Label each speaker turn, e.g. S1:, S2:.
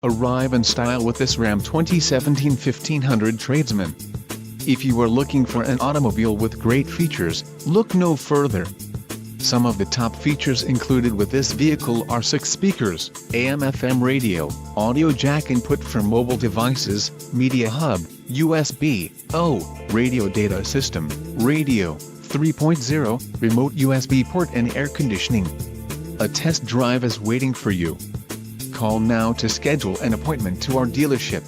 S1: Arrive in style with this Ram 2017 1500 Tradesman. If you are looking for an automobile with great features, look no further. Some of the top features included with this vehicle are 6 speakers, AM/FM radio, audio jack input for mobile devices, media hub, USB-O, radio data system, radio 3.0, remote USB port and air conditioning. A test drive is waiting for you. Call now to schedule an appointment to our dealership.